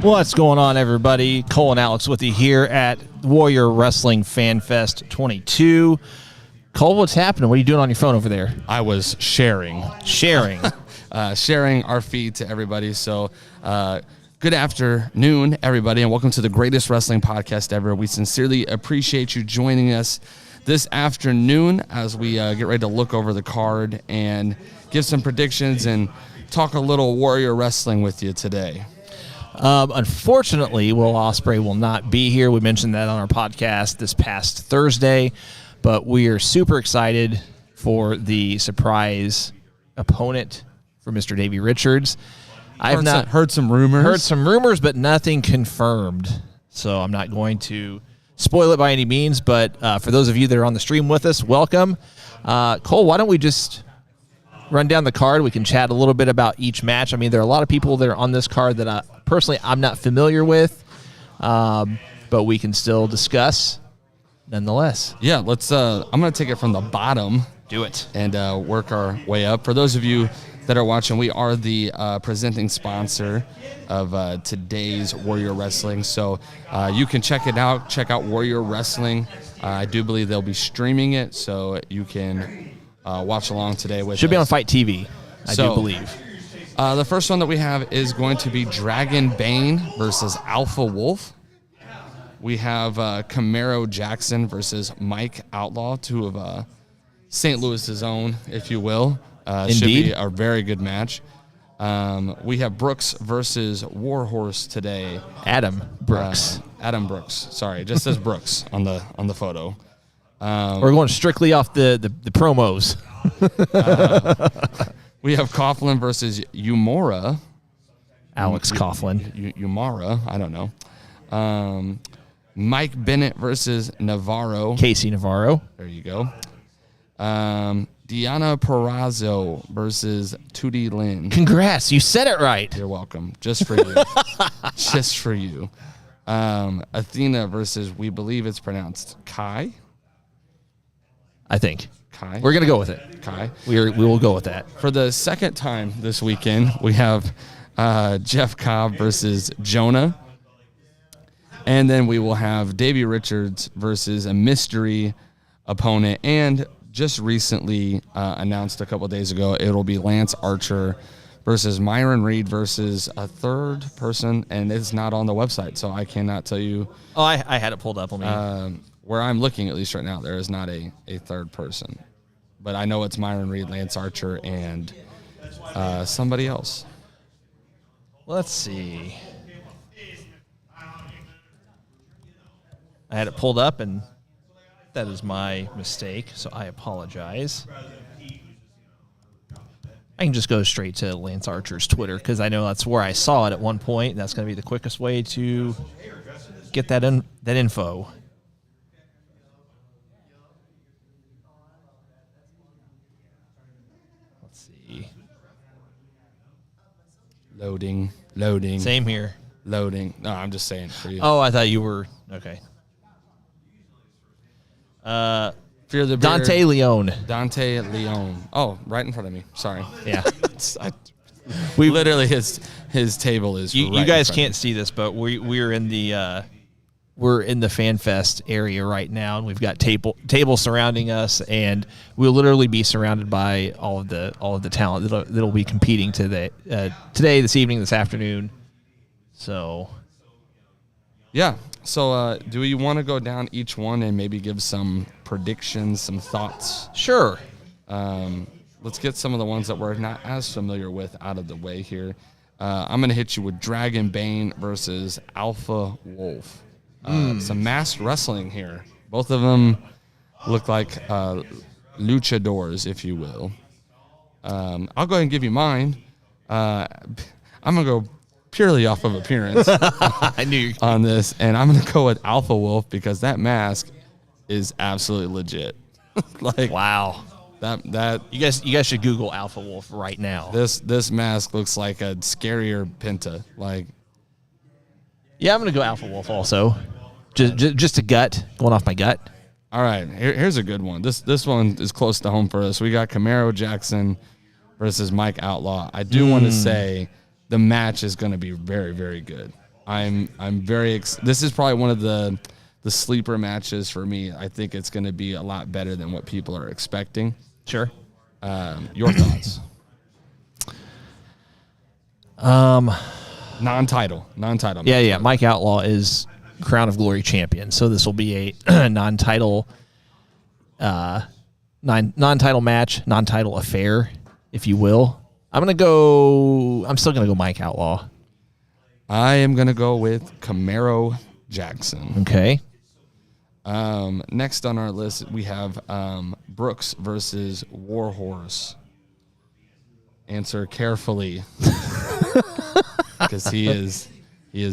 What's going on, everybody? Cole and Alex with you here at Warrior Wrestling Fan Fest 22. Cole, what's happening? What are you doing on your phone over there? I was sharing our feed to everybody. So good afternoon, everybody, and welcome to the greatest wrestling podcast ever. We sincerely appreciate you joining us this afternoon as we get ready to look over the card and give some predictions and talk a little Warrior Wrestling with you today. Unfortunately, Will Ospreay will not be here. We mentioned that on our podcast this past Thursday, but we are super excited for the surprise opponent for Mr. Davey Richards. I've not heard some rumors, but nothing confirmed. So I'm not going to spoil it by any means, but for those of you that are on the stream with us, welcome. Cole, why don't we just run down the card? We can chat a little bit about each match. I mean, there are a lot of people that are on this card that I'm not familiar with, but we can still discuss nonetheless. Yeah, let's. I'm going to take it from the bottom. Do it. And work our way up. For those of you that are watching, we are the presenting sponsor of today's Warrior Wrestling. So you can check it out. Check out Warrior Wrestling. I do believe they'll be streaming it, so you can watch along today with Should be on Fight TV, I do believe. The first one that we have is going to be Dragon Bane versus Alpha Wolf. We have Camaro Jackson versus Mike Outlaw, two of St. Louis's own, if you will. Indeed. Should be a very good match. We have Brooks versus Warhorse today. Adam Brooks. Adam Brooks. Sorry, it just says Brooks on the photo. We're going strictly off the promos. We have Coughlin versus Umora. Alex Coughlin. Umara, I don't know. Mike Bennett versus Navarro. Casey Navarro. There you go. Diana Perrazzo versus Tootie Lynn. Congrats, you said it right. You're welcome. Just for you. Just for you. Athena versus, we believe it's pronounced Kai. I think. Kai. We're going to go with it. Kai. We will go with that. For the second time this weekend, we have Jeff Cobb versus Jonah. And then we will have Davey Richards versus a mystery opponent. And just recently announced a couple of days ago, it'll be Lance Archer versus Myron Reed versus a third person. And it's not on the website, so I cannot tell you. Oh, I had it pulled up on me. Where I'm looking, at least right now, there is not a third person. But I know it's Myron Reed, Lance Archer, and somebody else. Let's see. I had it pulled up, and that is my mistake, so I apologize. I can just go straight to Lance Archer's Twitter, because I know that's where I saw it at one point. That's going to be the quickest way to get that info. Loading. Same here. Loading. No, I'm just saying for you. Oh, I thought you were okay. Fear the Dante Leone. Dante Leone. Oh, right in front of me. Sorry. Yeah. We literally his table is. You guys can't see this, but we're in the Fan Fest area right now, and we've got tables surrounding us, and we'll literally be surrounded by all of the talent that'll be competing today, this evening, this afternoon. So, yeah. So, do you want to go down each one and maybe give some predictions, some thoughts? Sure. Let's get some of the ones that we're not as familiar with out of the way here. I'm going to hit you with Dragon Bane versus Alpha Wolf. Some masked wrestling here. Both of them look like luchadors, if you will. I'll go ahead and give you mine. I'm going to go purely off of appearance I knew you on this, and I'm going to go with Alpha Wolf because that mask is absolutely legit. Wow. That you guys should Google Alpha Wolf right now. This mask looks like a scarier Penta. Yeah, I'm going to go Alpha Wolf also. Just a gut, going off my gut. All right, here's a good one. This one is close to home for us. We got Camaro Jackson versus Mike Outlaw. I do want to say the match is going to be very, very good. I'm very. This is probably one of the sleeper matches for me. I think it's going to be a lot better than what people are expecting. Sure. Your thoughts? Non-title. Yeah. Mike Outlaw is Crown of Glory champion, so this will be a non-title match, non-title affair, if you will. I'm still gonna go Mike Outlaw. I am gonna go with Camaro Jackson. Okay. Next on our list we have Brooks versus Warhorse. Answer carefully, because he is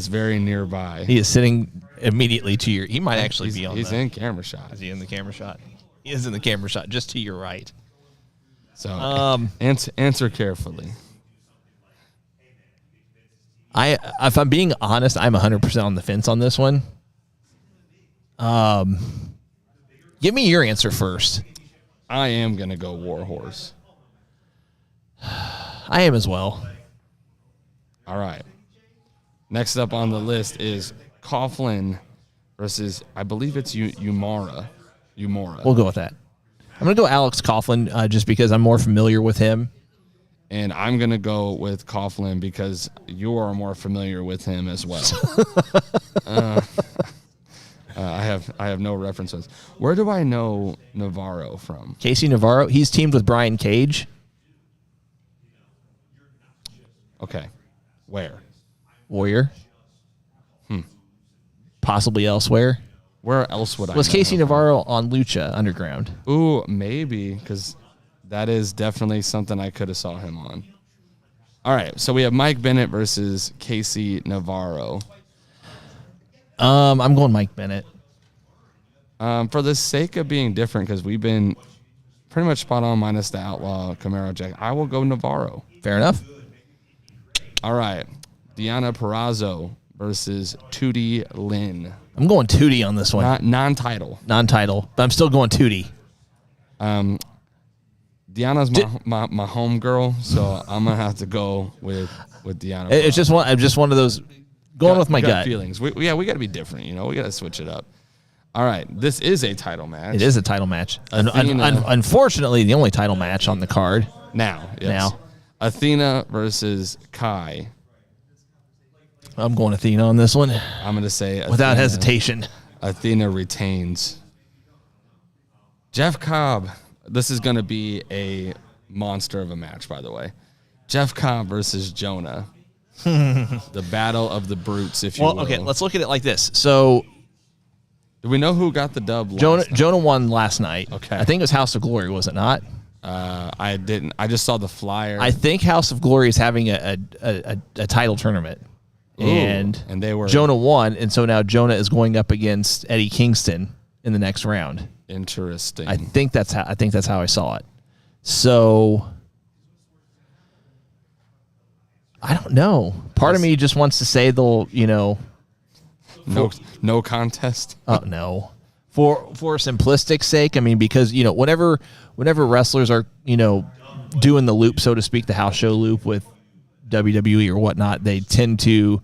very nearby. He is sitting immediately to your. He might actually be on. He's in camera shot. Is he in the camera shot? He is in the camera shot, just to your right. So answer carefully. If I'm being honest, I'm 100% on the fence on this one. Give me your answer first. I am gonna go Warhorse. I am as well. All right. Next up on the list is Coughlin versus, I believe it's Umara. We'll go with that. I'm going to go Alex Coughlin just because I'm more familiar with him. And I'm going to go with Coughlin because you are more familiar with him as well. I have no references. Where do I know Navarro from? Casey Navarro. He's teamed with Brian Cage. Okay. Where? Warrior. Possibly elsewhere. Where else would I Was know Casey him Navarro on Lucha Underground? from? Ooh, maybe, because that is definitely something I could have saw him on. All right, so we have Mike Bennett versus Casey Navarro. I'm going Mike Bennett. For the sake of being different, because we've been pretty much spot on minus the Outlaw Camaro Jack, I will go Navarro. Fair enough. All right, Deanna Perrazzo versus Tootie Lynn. I'm going Tootie on this one. Non-title. Non-title, but I'm still going Tootie. Deanna's my home girl, so I'm gonna have to go with Deanna. It's just one of those going with my gut feelings. We got to be different, We got to switch it up. All right, this is a title match. It is a title match. Unfortunately, the only title match on the card. Now. Athena versus Kai. I'm going Athena on this one. I'm going to say without hesitation. Athena retains. Jeff Cobb. This is going to be a monster of a match, by the way. Jeff Cobb versus Jonah. The battle of the brutes, if you will. Okay, let's look at it like this. So, do we know who got the dub? Jonah won last night. Okay. I think it was House of Glory, was it not? I didn't. I just saw the flyer. I think House of Glory is having a title tournament. Ooh, and they were Jonah won, and so now Jonah is going up against Eddie Kingston in the next round. Interesting. I think that's how I saw it. So I don't know. Part of me just wants to say they'll, no contest. Oh no. For simplistic sake, I mean, because whenever wrestlers are doing the loop, so to speak, the house show loop with WWE or whatnot, they tend to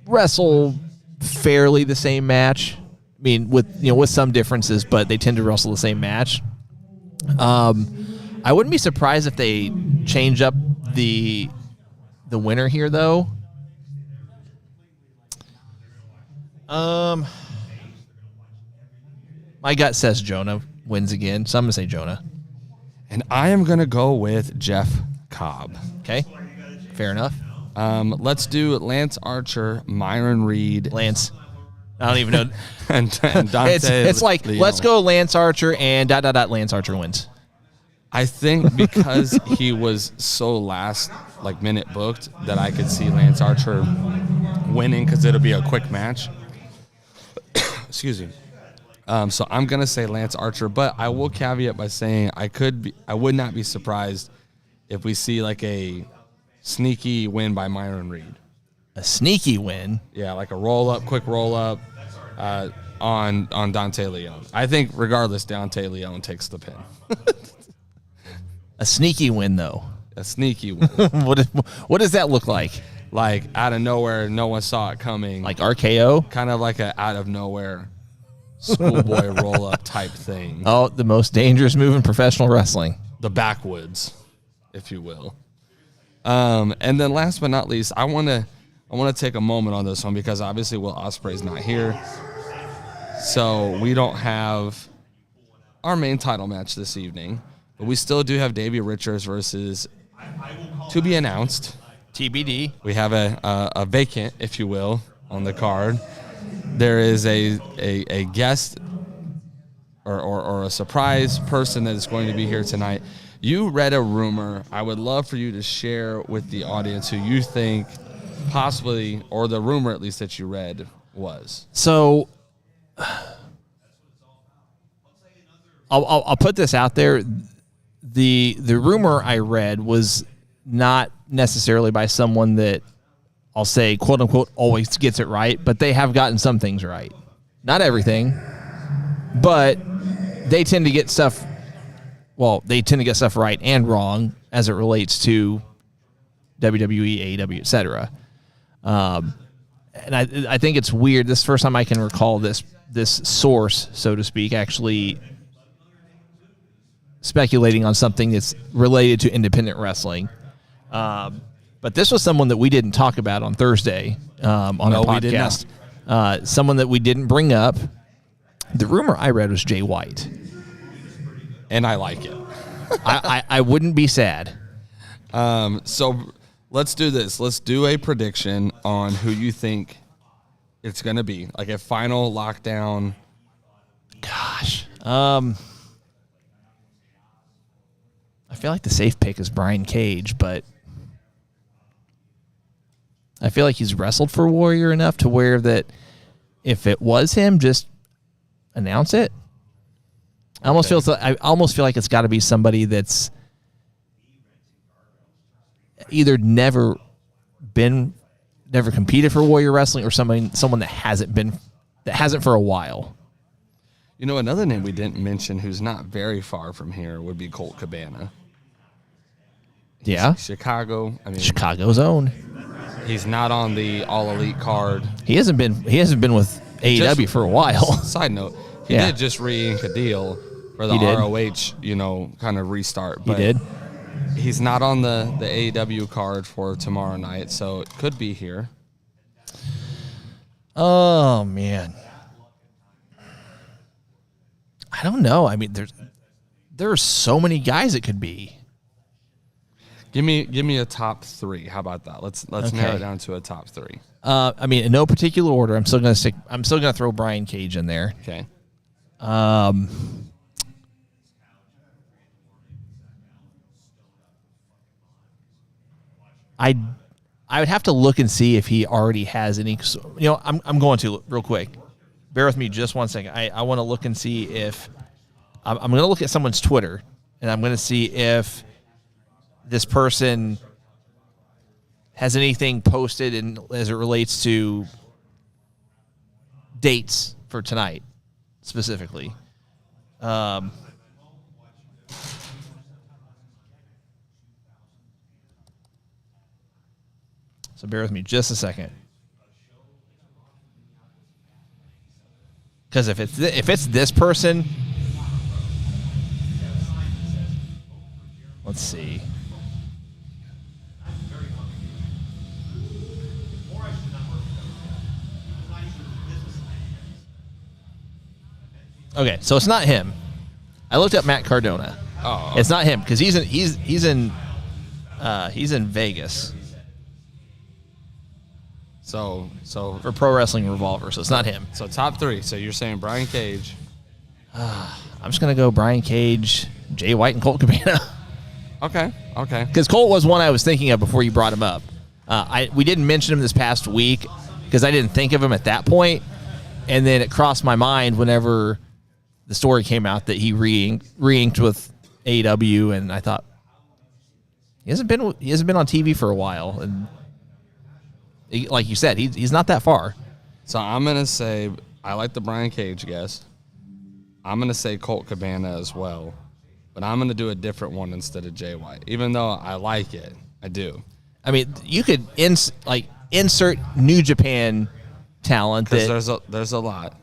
wrestle fairly the same match. I mean, with some differences, but they tend to wrestle the same match. I wouldn't be surprised if they change up the winner here, though. My gut says Jonah wins again, so I'm gonna say Jonah. And I am gonna go with Jeff Cobb. Okay, fair enough. Let's do Lance Archer, Myron Reed. Lance. I don't even know. and Dante it's like, Leon. Let's go Lance Archer and ... Lance Archer wins. I think because he was so last minute booked that I could see Lance Archer winning because it'll be a quick match. Excuse me. So I'm gonna say Lance Archer, but I will caveat by saying I would not be surprised if we see a sneaky win by Myron Reed. A sneaky win? Yeah, like a quick roll up on Dante Leon. I think regardless, Dante Leon takes the pin. A sneaky win, though. A sneaky win. What does that look like? like out of nowhere, no one saw it coming. Like RKO? Kind of like a out of nowhere schoolboy roll up type thing. Oh, the most dangerous move in professional wrestling. The backwoods, if you will. And then last but not least, I want to take a moment on this one because obviously Will Ospreay's not here. So we don't have our main title match this evening, but we still do have Davey Richards versus, to be announced, TBD. We have a vacant, if you will, on the card. There is a guest or a surprise person that is going to be here tonight. You read a rumor. I would love for you to share with the audience who you think possibly, or the rumor at least that you read was. So I'll put this out there. The rumor I read was not necessarily by someone that I'll say, quote unquote, always gets it right, but they have gotten some things right. Not everything, but they tend to get stuff. Well, they tend to get stuff right and wrong as it relates to WWE, AEW, etc. And I think it's weird. This is the first time I can recall this source, so to speak, actually speculating on something that's related to independent wrestling. But this was someone that we didn't talk about on Thursday on our podcast. Someone that we didn't bring up. The rumor I read was Jay White. And I like it. I wouldn't be sad. So let's do this. Let's do a prediction on who you think it's going to be. Like a final lockdown. Gosh. I feel like the safe pick is Brian Cage, but I feel like he's wrestled for Warrior enough to where that if it was him, just announce it. I almost feel like it's got to be somebody that's either never competed for Warrior Wrestling or someone that hasn't for a while. You know, another name we didn't mention who's not very far from here would be Colt Cabana. Yeah. Chicago. I mean, Chicago's own. He's not on the All Elite card. He hasn't been with AEW for a while. Side note, he did just re-ink a deal for the ROH, kind of restart. But he did. He's not on the AEW card for tomorrow night, so it could be here. Oh man. I don't know. I mean, there are so many guys it could be. Give me a top three. How about that? Let's narrow it down to a top three. I mean, in no particular order. I'm still gonna throw Brian Cage in there. Okay. I would have to look and see if he already has any. I'm going to real quick. Bear with me just 1 second. I want to look and see if I'm going to look at someone's Twitter and I'm going to see if this person has anything posted as it relates to dates for tonight specifically. So bear with me just a second. Because if it's this person, let's see. Okay, so it's not him. I looked up Matt Cardona. Oh, it's not him because he's in Vegas. So for Pro Wrestling Revolver, so it's not him. So top three. So you're saying Brian Cage. I'm just gonna go Brian Cage, Jay White, and Colt Cabana. Okay. Because Colt was one I was thinking of before you brought him up. We didn't mention him this past week because I didn't think of him at that point, and then it crossed my mind whenever the story came out that he re-inked with AEW, and I thought he hasn't been on TV for a while, and like you said, he's not that far. So I'm gonna say I like the Brian Cage guess. I'm gonna say Colt Cabana as well, but I'm gonna do a different one instead of Jay White. Even though I like it, I do. I mean, you could insert New Japan talent that there's a lot.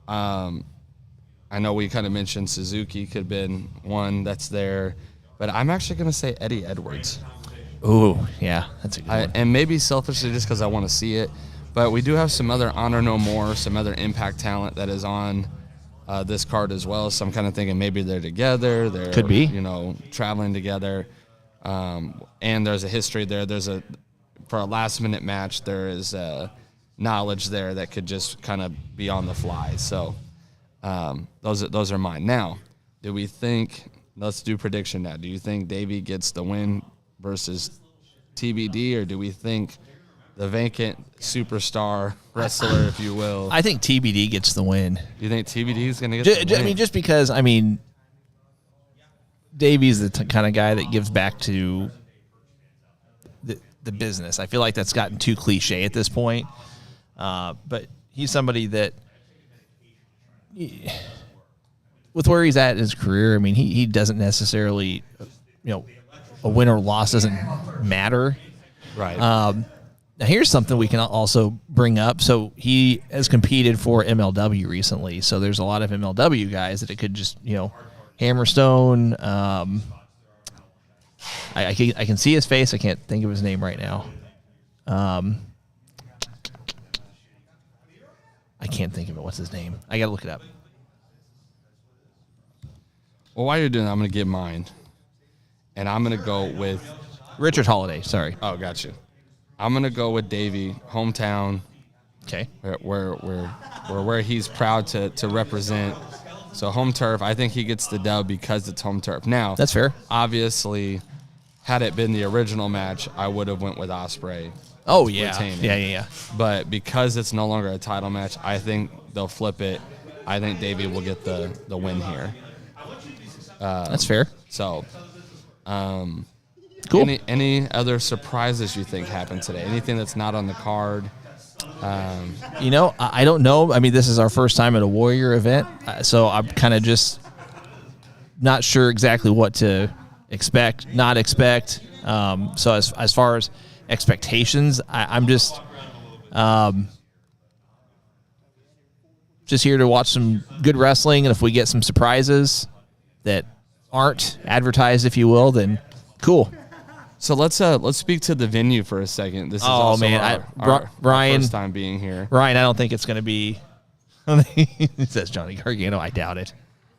I know we kind of mentioned Suzuki could have been one that's there, but I'm actually going to say Eddie Edwards. Ooh, yeah, that's a good one. And maybe selfishly just because I want to see it, but we do have some other Honor No More, some other Impact talent that is on this card as well. So I'm kind of thinking maybe they're together. They're could be, traveling together. And there's a history there. For a last minute match, there is knowledge there that could just kind of be on the fly. So those are mine. Now, do we think? Let's do prediction now. Do you think Davey gets the win versus TBD, or do we think the vacant superstar wrestler, if you will? I think TBD gets the win. You think TBD is going to get the win? I mean, just because, Davey's the kind of guy that gives back to the business. I feel like that's gotten too cliche at this point. But he's somebody that, with where he's at in his career, he doesn't necessarily, a win or loss doesn't matter. Right. Now, here's something we can also bring up. So he has competed for MLW recently. So there's a lot of MLW guys that it could just, Hammerstone. I can see his face. I can't think of his name right now. I can't think of it. What's his name? I got to look it up. Well, while you're doing that, I'm going to give mine. And I'm going to go with Richard Holiday. Sorry. Oh, gotcha. I'm going to go with Davey, hometown. Okay. Where he's proud to represent. So home turf, I think he gets the dub because it's home turf. Now, that's fair. Obviously, had it been the original match, I would have went with Ospreay. Oh, yeah. Retaining. Yeah. But because it's no longer a title match, I think they'll flip it. I think Davey will get the win here. That's fair. So, cool. Any other surprises you think happened today? Anything that's not on the card? I don't know. This is our first time at a Warrior event, so I'm kind of just not sure exactly what to not expect. So as far as expectations, I'm just here to watch some good wrestling, and if we get some surprises that aren't advertised, if you will, then cool. So let's speak to the venue for a second. This is our Ryan, first time being here. Ryan, I don't think it's going to be. It says Johnny Gargano. I doubt it.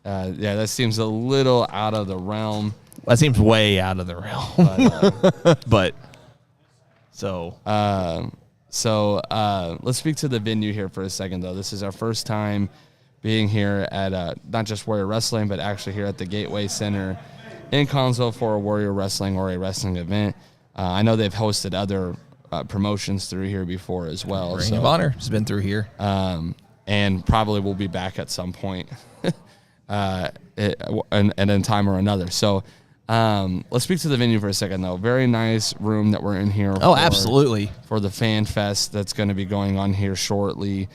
Yeah, that seems a little out of the realm. That seems way out of the realm. But let's speak to the venue here for a second, though. This is our first time being here at not just Warrior Wrestling, but actually here at the Gateway Center in Conzo for a Warrior Wrestling or a wrestling event. I know they've hosted other promotions through here before as well. Ring of Honor has been through here. And probably will be back at some point at a time or another. So let's speak to the venue for a second, though. Very nice room that we're in here. Absolutely. For the Fan Fest that's going to be going on here shortly,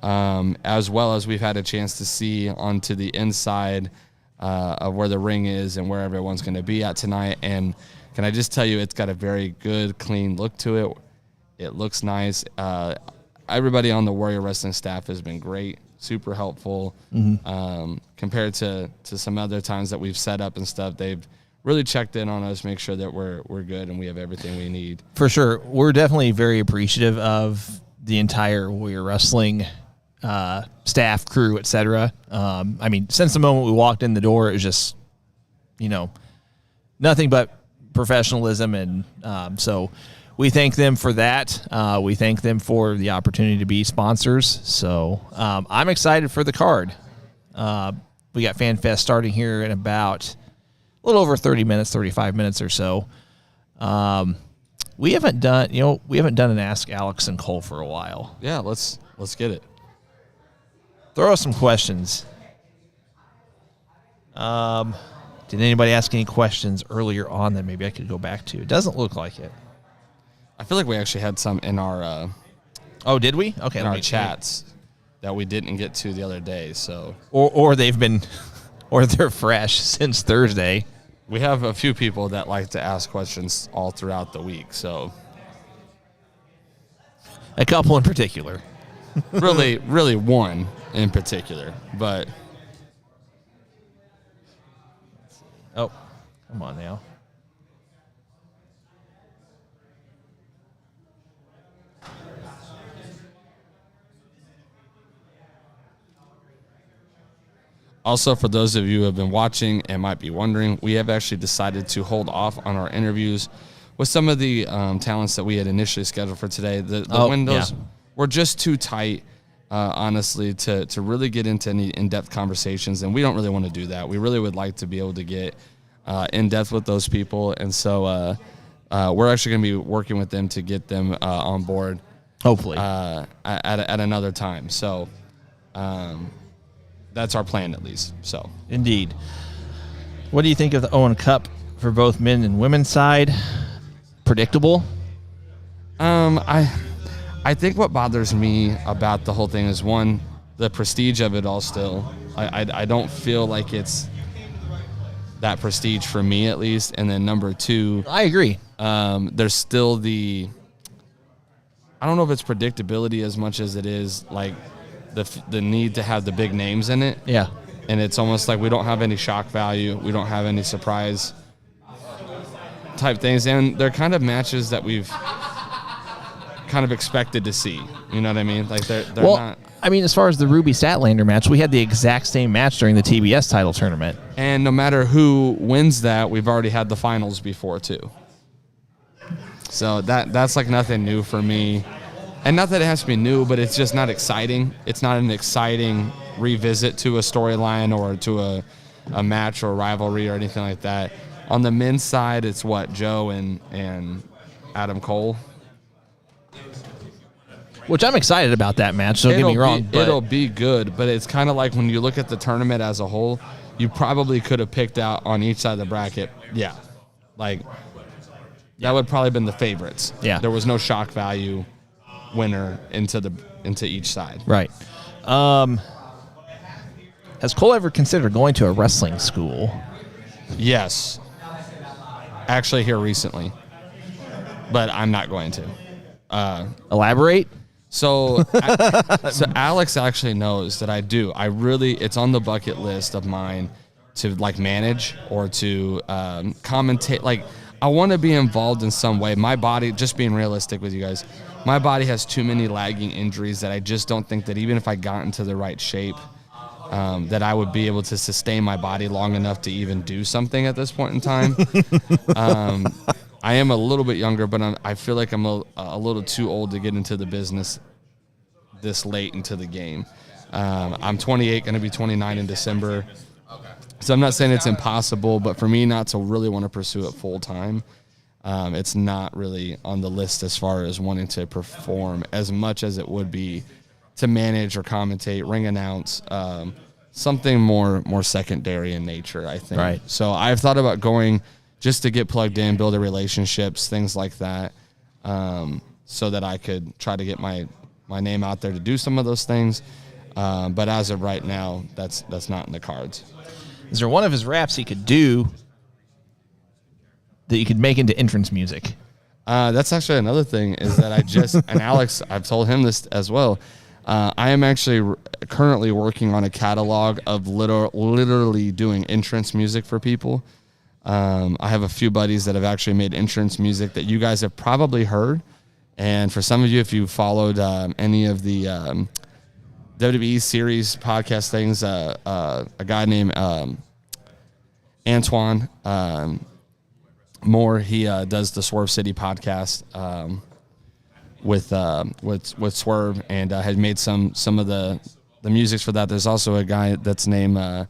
as well as we've had a chance to see onto the inside of where the ring is and where everyone's going to be at tonight. And can I just tell you, it's got a very good, clean look to it. It looks nice. Everybody on the Warrior Wrestling staff has been great, super helpful. Compared to some other times that we've set up and stuff, they've really checked in on us, make sure that we're good and we have everything we need. For sure. We're definitely very appreciative of the entire Warrior Wrestling staff, crew, etc. Since the moment we walked in the door, it was just, nothing but professionalism. And so we thank them for that. We thank them for the opportunity to be sponsors. So I'm excited for the card. We got FanFest starting here in about a little over 30 minutes, 35 minutes or so. We haven't done an Ask Alex and Cole for a while. Yeah, let's get it. Throw us some questions. Did anybody ask any questions earlier on that maybe I could go back to? It doesn't look like it. I feel like we actually had some in our oh, did we? Okay, in our chats that we didn't get to the other day. So or they've been or they're fresh since Thursday. we have a few people that like to ask questions all throughout the week. So A couple in particular. really one in particular, but Oh, come on now. also, for those of you who have been watching and might be wondering, we have actually decided to hold off on our interviews with some of the talents that we had initially scheduled for today. The windows were just too tight, honestly, to really get into any in-depth conversations, and we don't really want to do that. We really would like to be able to get in-depth with those people, and so we're actually going to be working with them to get them on board. Hopefully. At another time. So that's our plan, at least. So Indeed. What do you think of the Owen Cup for both men and women's side? Predictable? I think what bothers me about the whole thing is, one, the prestige of it all still. I don't feel like it's that prestige for me, at least. And then number two, I agree. there's still I don't know if it's predictability as much as it is like the need to have the big names in it. Yeah. And it's almost like we don't have any shock value. We don't have any surprise type things. And they're kind of matches that we've kind of expected to see. You know what I mean? Like they're not. I mean, as far as the Ruby Statlander match, we had the exact same match during the TBS title tournament. And no matter who wins that, we've already had the finals before too. So that's like nothing new for me. And not that it has to be new, but it's just not exciting. It's not an exciting revisit to a storyline or to a match or a rivalry or anything like that. On the men's side, it's what, Joe and Adam Cole? Which I'm excited about that match, don't get me wrong. It'll be good, but it's kind of like when you look at the tournament as a whole, you probably could have picked out on each side of the bracket. Yeah. Like, that would probably have been the favorites. Yeah. There was no shock value winner into each side. Right. Has Cole ever considered going to a wrestling school? Yes. Actually, here recently. But I'm not going to. Elaborate? So Alex actually knows that I do. It's on the bucket list of mine to like manage or to commentate. Like, I want to be involved in some way. My body, just being realistic with you guys, my body has too many lagging injuries that I just don't think that even if I got into the right shape, that I would be able to sustain my body long enough to even do something at this point in time. I am a little bit younger, but I feel like I'm a little too old to get into the business this late into the game. I'm 28, going to be 29 in December. So I'm not saying it's impossible, but for me not to really want to pursue it full time, it's not really on the list as far as wanting to perform as much as it would be to manage or commentate, ring announce, something more secondary in nature, I think. Right. So I've thought about going just to get plugged in, build the relationships, things like that, so that I could try to get my name out there to do some of those things. But as of right now, that's not in the cards. Is there one of his raps he could do that you could make into entrance music? That's actually another thing is that and Alex, I've told him this as well. I am actually currently working on a catalog of literally doing entrance music for people. I have a few buddies that have actually made entrance music that you guys have probably heard. And for some of you, if you followed any of the WWE series podcast things, a guy named Antoine Moore, he does the Swerve City podcast with Swerve, and has made some of the musics for that. There's also a guy that's named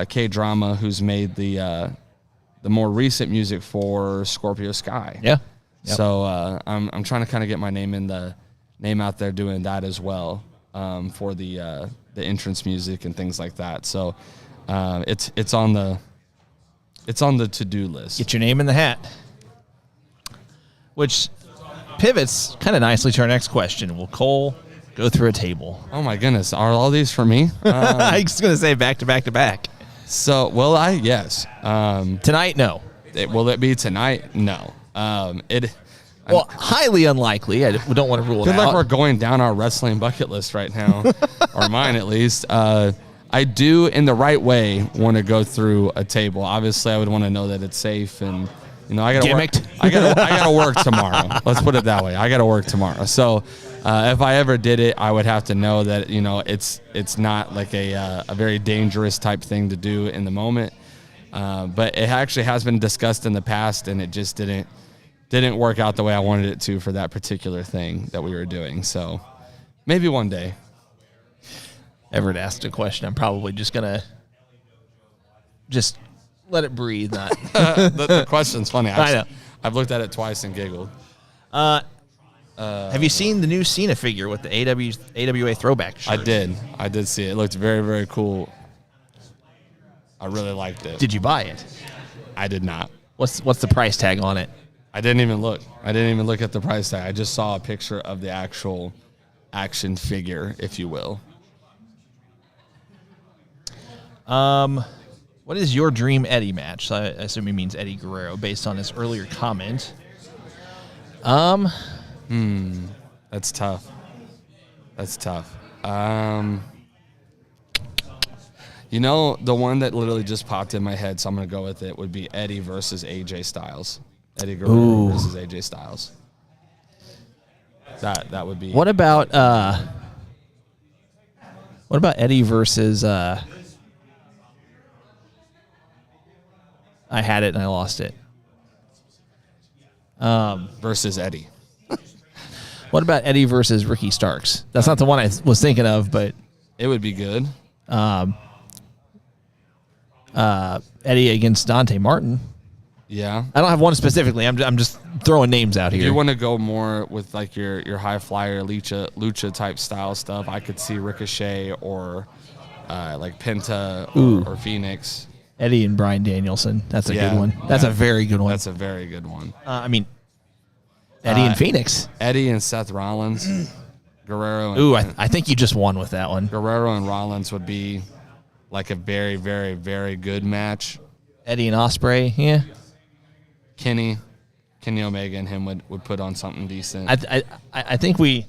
K Drama who's made the more recent music for Scorpio Sky. Yeah. Yep. So I'm trying to kind of get my name out there doing that as well, for the entrance music and things like that. So it's on the to-do list. Get your name in the hat. Which pivots kind of nicely to our next question. Will Cole go through a table? Oh my goodness, are all these for me? I was going to say back to back to back. So, yes. Tonight, no. Will it be tonight? No. Well, highly unlikely. We don't want to rule it I feel out. like we're going down our wrestling bucket list right now, or mine at least. I do, in the right way, want to go through a table. Obviously, I would want to know that it's safe, and I got to work. I got to work tomorrow. Let's put it that way. I got to work tomorrow. So, if I ever did it, I would have to know that it's not like a very dangerous type thing to do in the moment. But it actually has been discussed in the past, and it just didn't work out the way I wanted it to for that particular thing that we were doing. So maybe one day. Everett asked a question. I'm probably just going to just let it breathe. Not the question's funny. I know. I've looked at it twice and giggled. Have you seen the new Cena figure with the AWA throwback shirt? I did see it. It looked very, very cool. I really liked it. Did you buy it? I did not. What's the price tag on it? I didn't even look. I didn't even look at the price tag. I just saw a picture of the actual action figure, if you will. What is your dream Eddie match? I assume he means Eddie Guerrero based on his earlier comment. That's tough. The one that literally just popped in my head, so I'm going to go with it, would be Eddie versus AJ Styles. Eddie Guerrero versus AJ Styles. That would be. What about Eddie versus I had it and I lost it. Versus Eddie. What about Eddie versus Ricky Starks? That's not the one I was thinking of, but it would be good. Eddie against Dante Martin. Yeah. I don't have one specifically. I'm just throwing names out here. If you want to go more with like your high flyer lucha type style stuff, I could see Ricochet or like Penta or Phoenix. Eddie and Bryan Danielson. That's a good one. That's a very good one. That's a very good one. Eddie and Phoenix. Eddie and Seth Rollins. Guerrero. I think you just won with that one. Guerrero and Rollins would be like a very, very, very good match. Eddie and Ospreay, yeah. Kenny Omega and him would put on something decent. I think we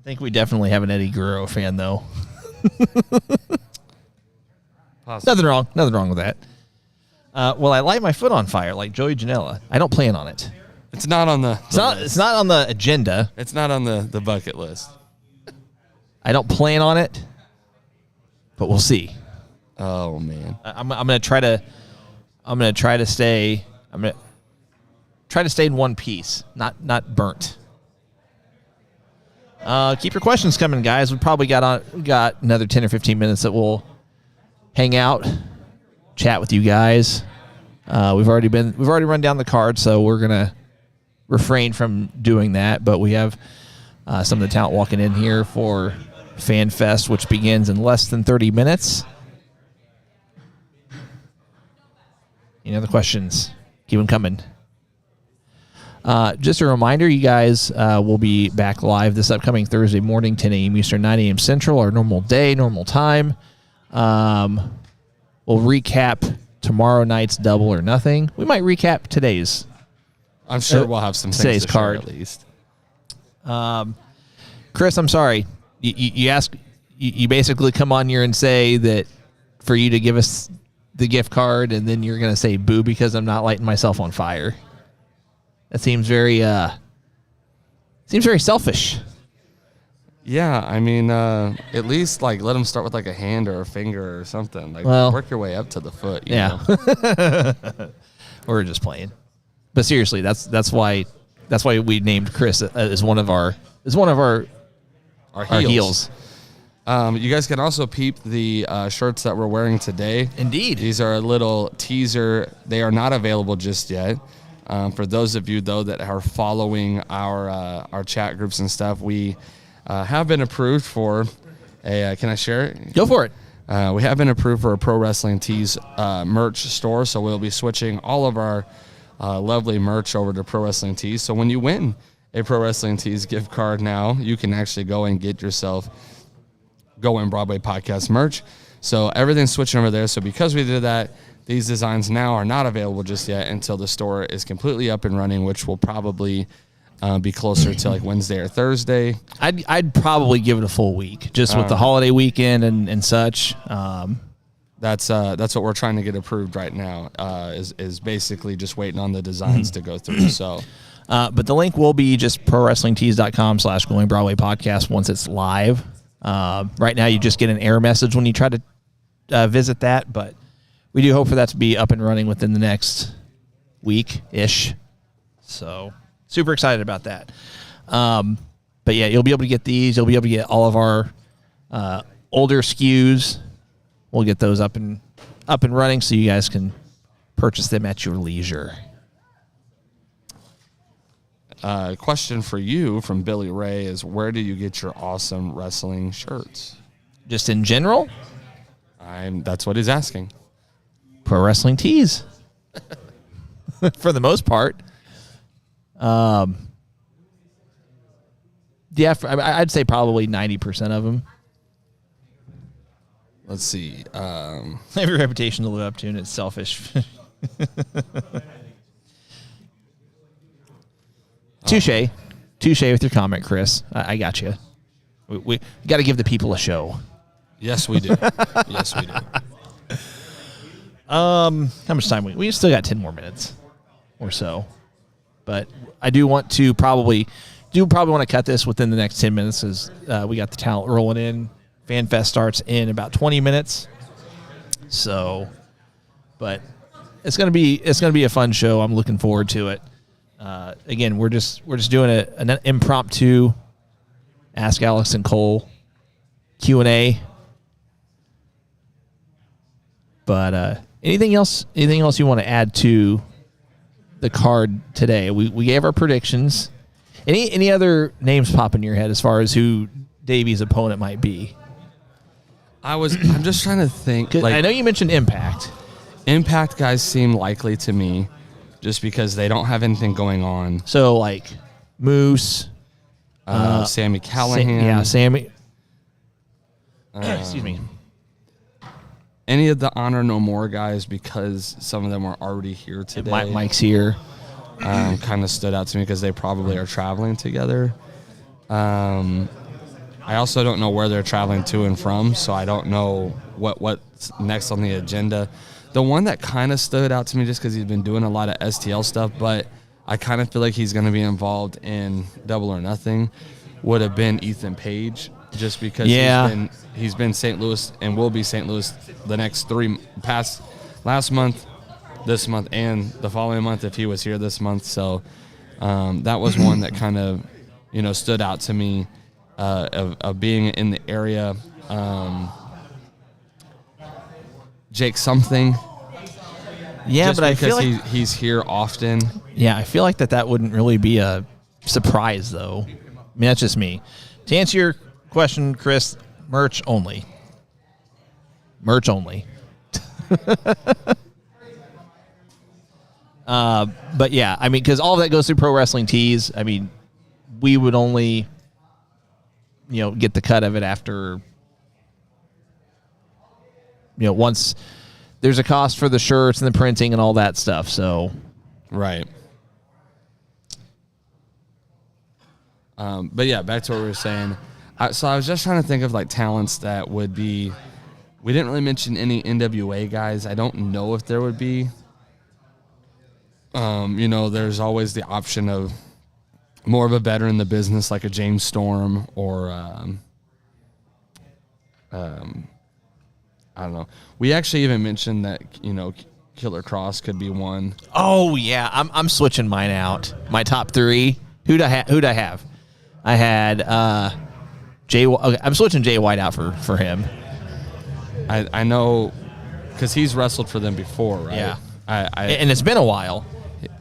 definitely have an Eddie Guerrero fan though. Nothing wrong with that. Well, I light my foot on fire like Joey Janela. I don't plan on it. It's not on the It's not on the agenda. It's not on the bucket list. I don't plan on it, but we'll see. Oh man. I'm gonna try to stay in one piece, not burnt. Keep your questions coming, guys. We probably got another 10 or 15 minutes that we'll hang out, chat with you guys. We've already run down the card, so we're gonna refrain from doing that. But we have some of the talent walking in here for Fan Fest, which begins in less than 30 minutes. Any other questions? Keep them coming. Just a reminder, you guys will be back live this upcoming Thursday morning, 10 a.m. Eastern, 9 a.m. Central, our normal day, normal time. We'll recap tomorrow night's Double or Nothing. We might recap today's. I'm sure we'll have some things to share at least. Chris, I'm sorry. You basically come on here and say that for you to give us the gift card, and then you're going to say boo because I'm not lighting myself on fire. That seems very selfish. Yeah, I mean, at least like let them start with like a hand or a finger or something. Like work your way up to the foot. You know? We're just playing. But seriously, that's why we named Chris as one of our heels. You guys can also peep the shirts that we're wearing today. Indeed. These are a little teaser. They are not available just yet. For those of you, though, that are following our chat groups and stuff, we have been approved for a can I share it? Go for it. We have been approved for a Pro Wrestling Tees merch store, so we'll be switching all of our lovely merch over to Pro Wrestling Tees. So when you win a Pro Wrestling Tees gift card now, you can actually go and get yourself Go In Broadway podcast merch. So everything's switching over there. So because we did that, these designs now are not available just yet until the store is completely up and running, which will probably be closer to like Wednesday or Thursday. I'd probably give it a full week, just with the holiday weekend and such. That's what we're trying to get approved right now. Is basically just waiting on the designs to go through. So, but the link will be just prowrestlingtees.com/Going Broadway podcast once it's live. Right now, you just get an error message when you try to visit that, but we do hope for that to be up and running within the next week-ish. So, super excited about that. But yeah, you'll be able to get these. You'll be able to get all of our older SKUs. We'll get those up and running so you guys can purchase them at your leisure. Question for you from Billy Ray is, where do you get your awesome wrestling shirts? Just in general? That's what he's asking. Pro Wrestling Tees. For the most part. Yeah, I'd say probably 90% of them. Let's see. I have a reputation to live up to, and it's selfish. Touche with your comment, Chris. I got you. We got to give the people a show. Yes, we do. Yes, we do. How much time we still got 10 more minutes or so, but I do want to probably want to cut this within the next 10 minutes as we got the talent rolling in. Fan Fest starts in about 20 minutes. So, but it's gonna be a fun show. I'm looking forward to it. Again, we're just doing an impromptu Ask Alex and Cole Q&A. But anything else you want to add to the card today? We gave our predictions. Any other names pop in your head as far as who Davey's opponent might be? I'm just trying to think. Like, I know you mentioned Impact. Impact guys seem likely to me just because they don't have anything going on. So, like, Moose. Sammy Callahan. Sammy. Excuse me. Any of the Honor No More guys, because some of them are already here today. Mike's here. Kind of stood out to me because they probably are traveling together. I also don't know where they're traveling to and from, so I don't know what's next on the agenda. The one that kind of stood out to me just because he's been doing a lot of STL stuff, but I kind of feel like he's going to be involved in Double or Nothing, would have been Ethan Page, just because he's been St. Louis and will be St. Louis the next last month, this month, and the following month if he was here this month. So that was one that kind of stood out to me. Of being in the area. Jake something. Yeah, but I feel like he's here often. Yeah, I feel like that wouldn't really be a surprise, though. I mean, that's just me. To answer your question, Chris, merch only. Merch only. But yeah, I mean, because all of that goes through Pro Wrestling Tees. I mean, we would only get the cut of it after, once there's a cost for the shirts and the printing and all that stuff. So, right. But yeah, back to what we were saying. So I was just trying to think of like talents that would be. We didn't really mention any NWA guys. I don't know if there would be. There's always the option of more of a veteran in the business, like a James Storm or I don't know. We actually even mentioned that Killer Cross could be one. Oh yeah, I'm switching mine out. My top three. Who'd I have? I had Jay. Okay, I'm switching Jay White out for him. I know because he's wrestled for them before, right? Yeah. And it's been a while.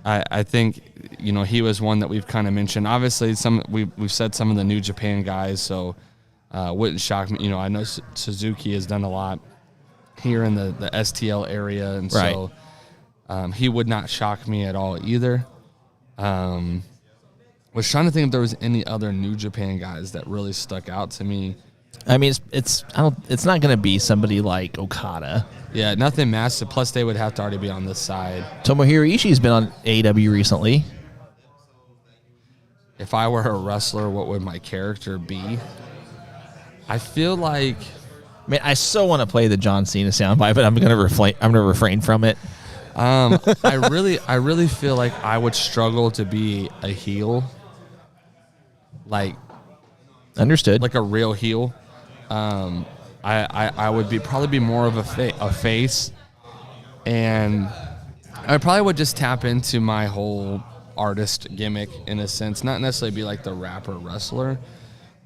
I think he was one that we've kind of mentioned. Obviously, we've said some of the New Japan guys, so wouldn't shock me. I know Suzuki has done a lot here in the STL area, and right. So he would not shock me at all either. Was trying to think if there was any other New Japan guys that really stuck out to me. I mean, it's not going to be somebody like Okada. Yeah, nothing massive. Plus, they would have to already be on this side. Tomohiro Ishii's been on AEW recently. If I were a wrestler, what would my character be? I feel like, Man, I so want to play the John Cena soundbite, but I'm going to refrain from it. I really feel like I would struggle to be a heel, like Understood. a real heel. I would probably be more of a face, and I probably would just tap into my whole artist gimmick in a sense, not necessarily be like the rapper wrestler,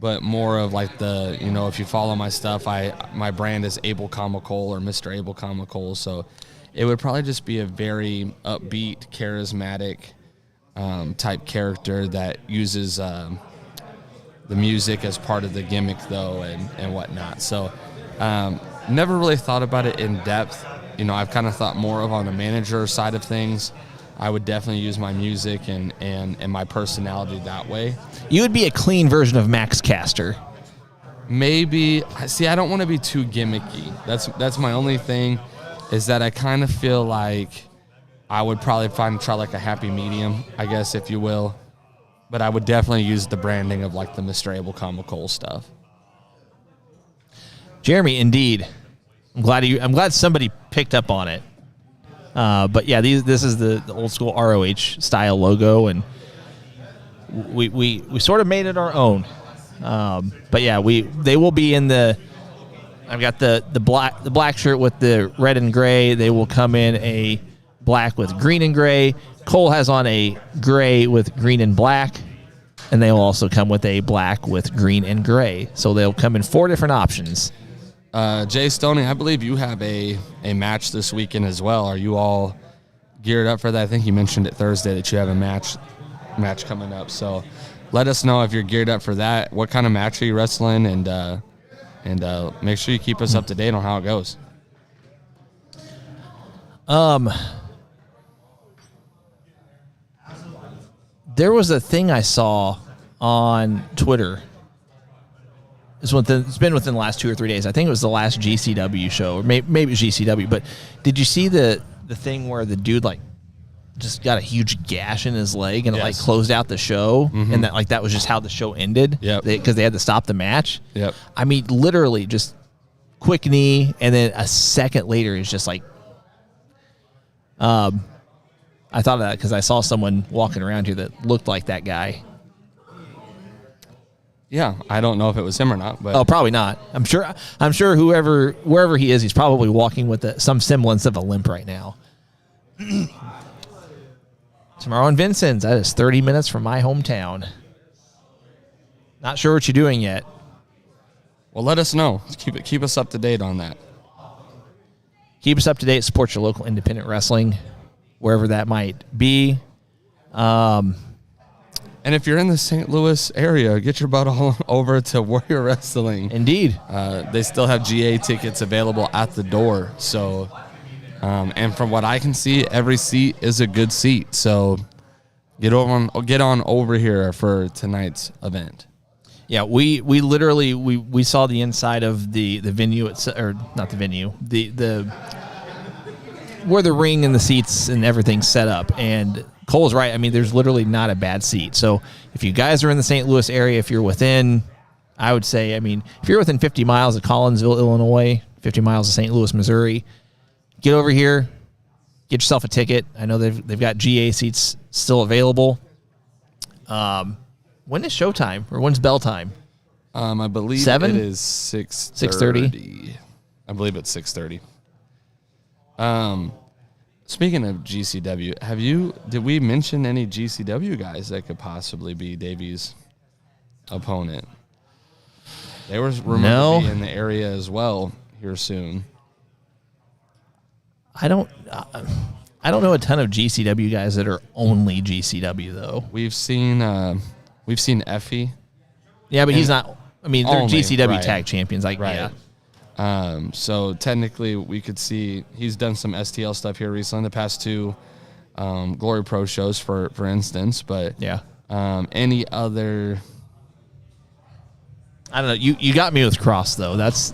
but more of like the, if you follow my stuff, my brand is Abel Comical or Mr. Abel Comical, so it would probably just be a very upbeat, charismatic type character that uses the music as part of the gimmick, though, and whatnot. So never really thought about it in depth. I've kind of thought more of on the manager side of things. I would definitely use my music and my personality that way. You would be a clean version of Max Caster. Maybe. See, I don't want to be too gimmicky. That's my only thing, is that I kind of feel like I would probably try like a happy medium, I guess, if you will. But I would definitely use the branding of like the Mr. Abel Comical stuff. Jeremy, indeed. I'm glad somebody picked up on it. But yeah, this is the old school ROH style logo, and we sort of made it our own. But yeah, they will be in the. I've got the black shirt with the red and gray. They will come in a black with green and gray. Cole has on a gray with green and black, and they will also come with a black with green and gray. So they'll come in 4 different options. Jay Stoney, I believe you have a match this weekend as well. Are you all geared up for that? I think you mentioned it Thursday that you have a match coming up. So let us know if you're geared up for that. What kind of match are you wrestling? And make sure you keep us up to date on how it goes. There was a thing I saw on Twitter. It's been within the last 2 or 3 days. I think it was the last GCW show, or maybe it was GCW. But did you see the thing where the dude like just got a huge gash in his leg and it like closed out the show, and that was just how the show ended? Yep. Because they had to stop the match. Yep. I mean, literally just quick knee, and then a second later it's just like. I thought of that because I saw someone walking around here that looked like that guy. Yeah, I don't know if it was him or not, but probably not. I'm sure wherever he is, he's probably walking with some semblance of a limp right now. Tomorrow in Vincent's, that is 30 minutes from my hometown. Not sure what you're doing yet. Well, let us know. Keep us up to date on that. Keep us up to date. Support your local independent wrestling, wherever that might be. And if you're in the St. Louis area, get your butt all over to Warrior Wrestling. Indeed. They still have GA tickets available at the door. So, and from what I can see, every seat is a good seat. So get on over here for tonight's event. Yeah, we literally we saw the inside of the venue, or not the venue, the where the ring and the seats and everything's set up. And Cole's right. I mean, there's literally not a bad seat. So if you guys are in the St. Louis area, if you're within, I would say, I mean, if you're within 50 miles of Collinsville, Illinois, 50 miles of St. Louis, Missouri, get over here, get yourself a ticket. I know they've got GA seats still available. When is showtime, or when's bell time? I believe 7? it is 6:30. I believe it's 6:30. Speaking of GCW, did we mention any GCW guys that could possibly be Davey's opponent? They were rumored to be in the area as well here soon. I don't know a ton of GCW guys that are only GCW though. We've seen Effie. Yeah, but he's not. I mean, they're Only, GCW right. tag champions. Right. Right. Yeah. So technically, we could see he's done some STL stuff here recently, the past 2 Glory Pro shows, for instance. But Yeah. any other I don't know. You got me with Cross though. That's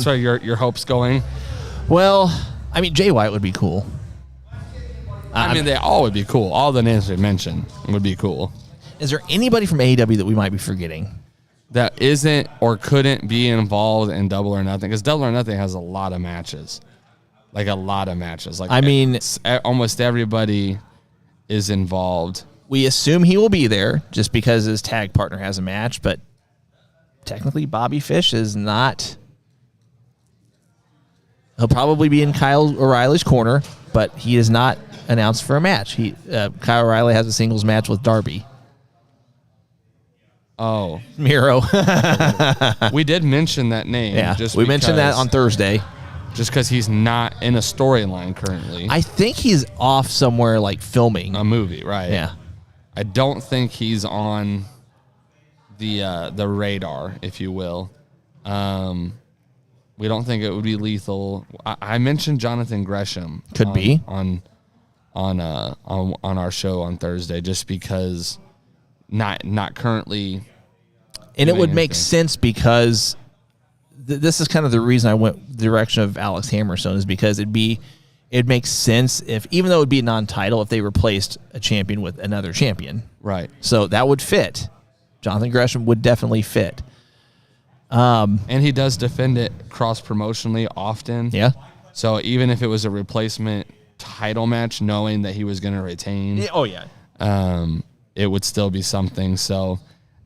where your hope's going. Well, I mean, Jay White would be cool. I mean, they all would be cool. All the names we mentioned would be cool. Is there anybody from AEW that we might be forgetting that isn't or couldn't be involved in Double or Nothing? Because Double or Nothing has a lot of matches, like a lot of matches. Like I mean, almost everybody is involved. We assume he will be there just because his tag partner has a match, but technically Bobby Fish is not. He'll probably be in Kyle O'Reilly's corner, but he is not announced for a match. Kyle O'Reilly has a singles match with Darby. Oh, Miro. We did mention that name. Yeah, we mentioned that on Thursday. Just because he's not in a storyline currently. I think he's off somewhere like filming a movie, right? Yeah. I don't think he's on the radar, if you will. We don't think it would be Lethal. I mentioned Jonathan Gresham. Could be on our show on Thursday, just because not currently. And it would make sense because this is kind of the reason I went the direction of Alex Hammerstone, is because it makes sense if, even though it would be non-title, if they replaced a champion with another champion. Right. So that would fit. Jonathan Gresham would definitely fit. And he does defend it cross-promotionally often. Yeah. So even if it was a replacement title match, knowing that he was going to retain. Yeah, oh, yeah. It would still be something. So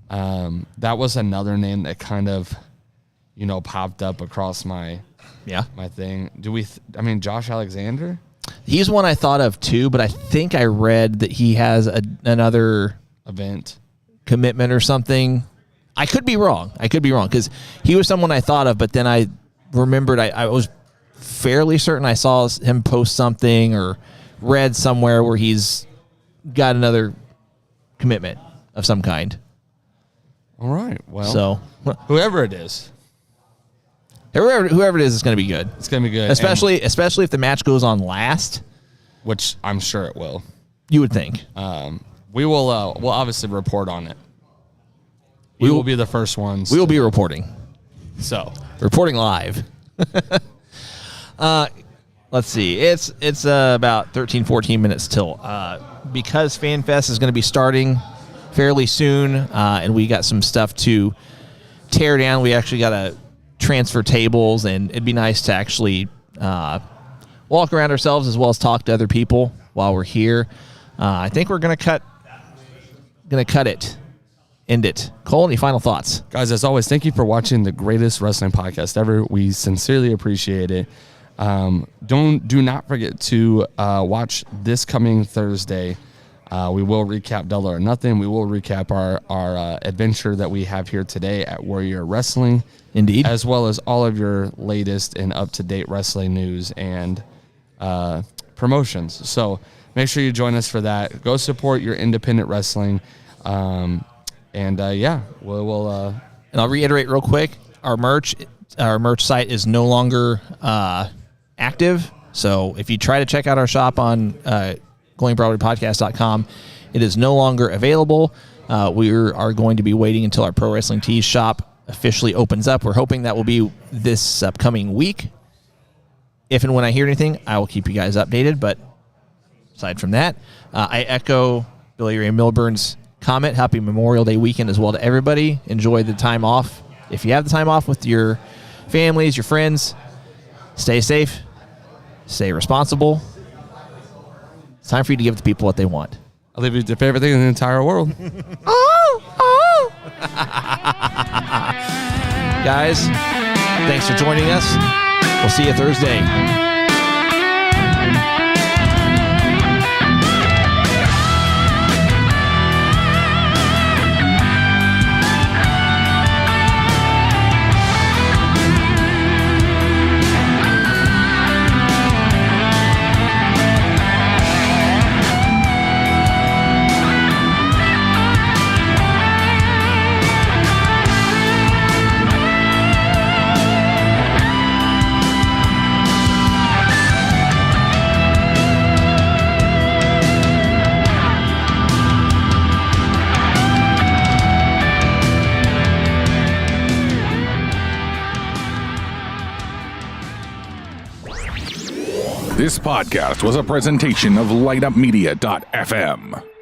that was another name that kind of, popped up across my thing. Josh Alexander? He's one I thought of too, but I think I read that he has another event commitment or something. I could be wrong because he was someone I thought of, but then I remembered I was fairly certain I saw him post something or read somewhere where he's got another commitment of some kind. All right. Well, so whoever it is, whoever it is going to be good. It's going to be good, especially if the match goes on last, which I'm sure it will. You would think. We will. We'll obviously report on it. We will be the first ones. We will be reporting. So reporting live. Let's see. It's about 13, 14 minutes till. Because FanFest is going to be starting fairly soon, and we got some stuff to tear down. We actually got to transfer tables, and it'd be nice to actually walk around ourselves as well as talk to other people while we're here. I think we're going to end it. Cole, any final thoughts? Guys, as always, thank you for watching the greatest wrestling podcast ever. We sincerely appreciate it. Do not forget to watch this coming Thursday. We will recap Double or Nothing. We will recap our adventure that we have here today at Warrior Wrestling. Indeed. As well as all of your latest and up-to-date wrestling news and promotions. So make sure you join us for that. Go support your independent wrestling. We'll. And I'll reiterate real quick: our merch site is no longer active. So if you try to check out our shop on GoingBroadwayPodcast.com, it is no longer available. We are going to be waiting until our Pro Wrestling Tees shop officially opens up. We're hoping that will be this upcoming week. If and when I hear anything, I will keep you guys updated. But aside from that, I echo Billy Ray Milburn's comment. Happy Memorial Day weekend as well to everybody. Enjoy the time off. If you have the time off with your families, your friends, stay safe, stay responsible. It's time for you to give the people what they want. I'll leave you with your favorite thing in the entire world. Guys, thanks for joining us. We'll see you Thursday. This podcast was a presentation of lightupmedia.fm.